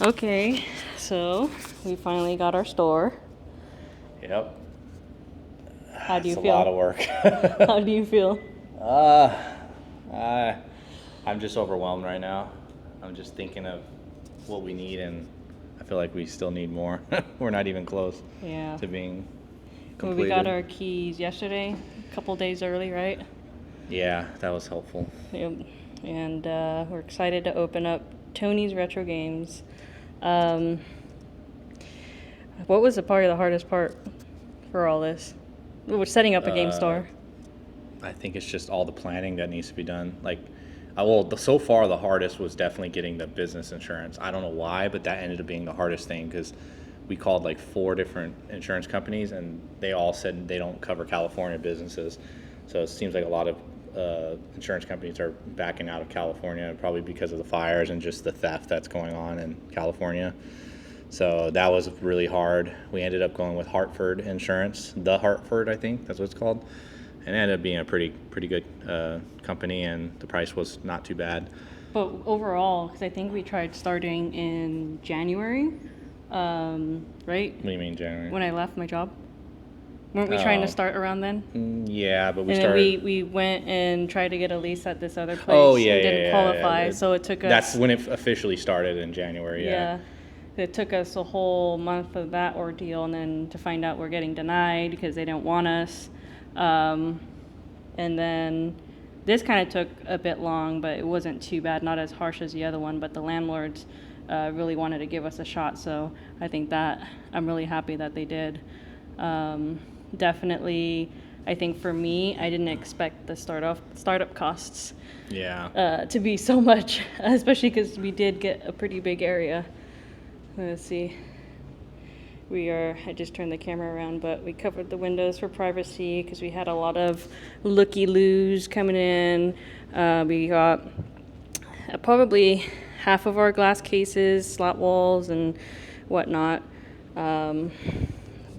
Okay, so we finally got our store. Yep. How do you It's feel? a lot of work. How do you feel? I'm just overwhelmed right now. I'm just thinking of what we need, and I feel like we still need more. We're not even close Yeah. to being Well, completed. we got our keys yesterday, a couple days early, right? Yeah, that was helpful. Yep. And we're excited to open up Tony's Retro Games. What was the hardest part for all this? We're setting up a game store. I think it's just all the planning that needs to be done. So far the hardest was definitely getting the business insurance. I don't know why, but that ended up being the hardest thing because we called like 4 different insurance companies and they all said they don't cover California businesses. So it seems like a lot of insurance companies are backing out of California, probably because of the fires and just the theft that's going on in California. So that was really hard. We ended up going with Hartford Insurance, The Hartford, I think that's what it's called. And it ended up being a pretty good company, and the price was not too bad. But overall, because I think we tried starting in January, right? What do you mean January? When I left my job. Weren't we trying to Oh. start around then? Yeah, but we And started. then we went and tried to get a lease at this other place Oh yeah, and yeah, didn't yeah, qualify, yeah. so it took us... That's when it officially started in January. Yeah. It took us a whole month of that ordeal, and then to find out we're getting denied because they didn't want us. And then this kind of took a bit long, but it wasn't too bad, not as harsh as the other one, but the landlords really wanted to give us a shot, so I think that I'm really happy that they did. Definitely, I think for me, I didn't expect the startup costs Yeah. to be so much, especially because we did get a pretty big area. Let's see. I just turned the camera around, but we covered the windows for privacy because we had a lot of looky-loos coming in. We got probably half of our glass cases, slat walls, and whatnot.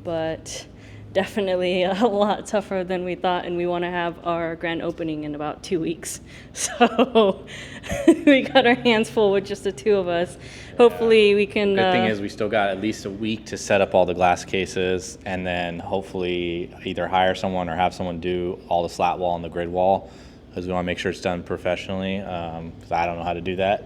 But definitely a lot tougher than we thought, and we want to have our grand opening in about 2 weeks. So we got our hands full with just the 2 of us. Hopefully we can... Good thing is we still got at least a week to set up all the glass cases, and then hopefully either hire someone or have someone do all the slat wall and the grid wall, because we want to make sure it's done professionally, because I don't know how to do that.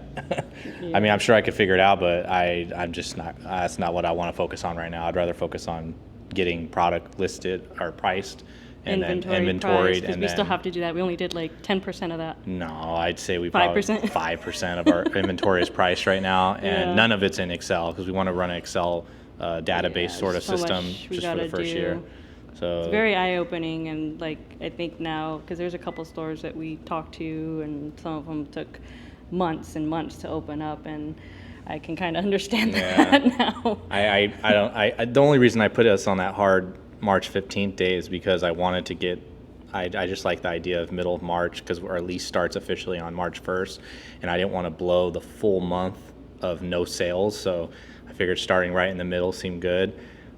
Yeah. I mean, I'm sure I could figure it out, but I'm just not, that's not what I want to focus on right now. I'd rather focus on getting product listed or priced and then inventoried. Because we still have to do that. We only did like 10% of that. No, I'd say we 5%? probably 5% of our inventory is priced right now, and Yeah. none of it's in Excel because we want to run an Excel database sort of so much system we just for the gotta first do. year. So It's very eye-opening, and like I think now, because there's a couple stores that we talked to, and some of them took months and months to open up, and I can kind of understand Yeah. that now. The only reason I put us on that hard March 15th day is because I wanted to get, I just like the idea of middle of March because our lease starts officially on March 1st, and I didn't want to blow the full month of no sales, so I figured starting right in the middle seemed good.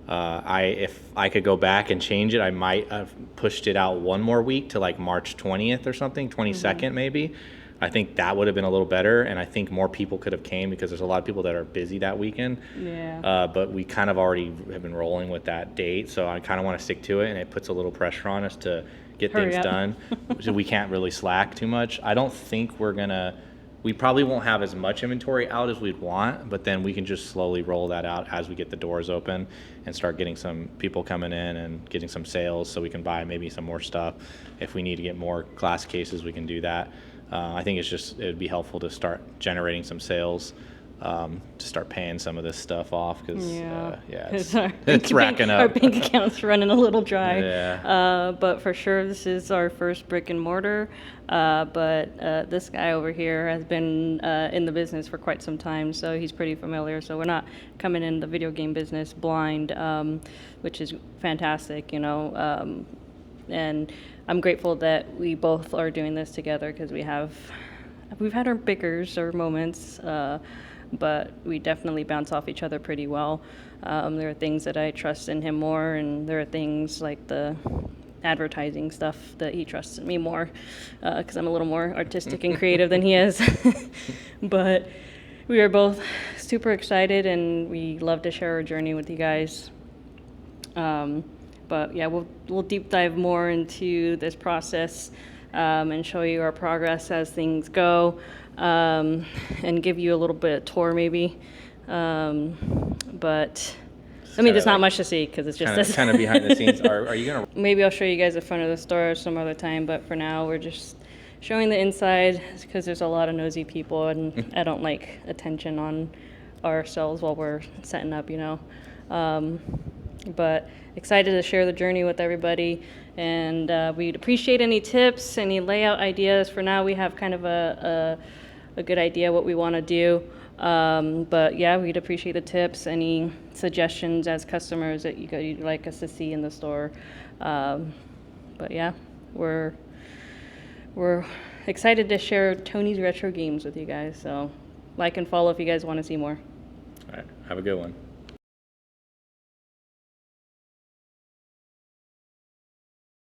If I could go back and change it, I might have pushed it out one more week to like March 20th or something, 22nd maybe. I think that would have been a little better, and I think more people could have came because there's a lot of people that are busy that weekend. Yeah. But we kind of already have been rolling with that date, so I kind of want to stick to it, and it puts a little pressure on us to get Hurry things up. done. So we can't really slack too much. I don't think we probably won't have as much inventory out as we'd want, but then we can just slowly roll that out as we get the doors open and start getting some people coming in and getting some sales so we can buy maybe some more stuff. If we need to get more glass cases, we can do that. I think it'd be helpful to start generating some sales, to start paying some of this stuff off because it's racking up. Our bank account's running a little dry. Yeah. But for sure, this is our first brick and mortar. But this guy over here has been in the business for quite some time, so he's pretty familiar. So we're not coming in the video game business blind, which is fantastic, and I'm grateful that we both are doing this together because we've had our bickers or moments, but we definitely bounce off each other pretty well. There are things that I trust in him more, and there are things like the advertising stuff that he trusts in me more because I'm a little more artistic and creative than he is. But We are both super excited, and we love to share our journey with you guys. But yeah, we'll deep dive more into this process and show you our progress as things go, and give you a little bit of tour maybe. But I mean, there's not much to see because it's just this. Kind of behind the scenes. Are you gonna? Maybe I'll show you guys the front of the store some other time, but for now we're just showing the inside because there's a lot of nosy people, and I don't like attention on ourselves while we're setting up, you know. But excited to share the journey with everybody, and we'd appreciate any tips, any layout ideas. For now, we have kind of a good idea what we want to do. But yeah, we'd appreciate the tips, any suggestions as customers that you'd like us to see in the store. But yeah, we're excited to share Tony's Retro Games with you guys. So like and follow if you guys want to see more. All right. Have a good one.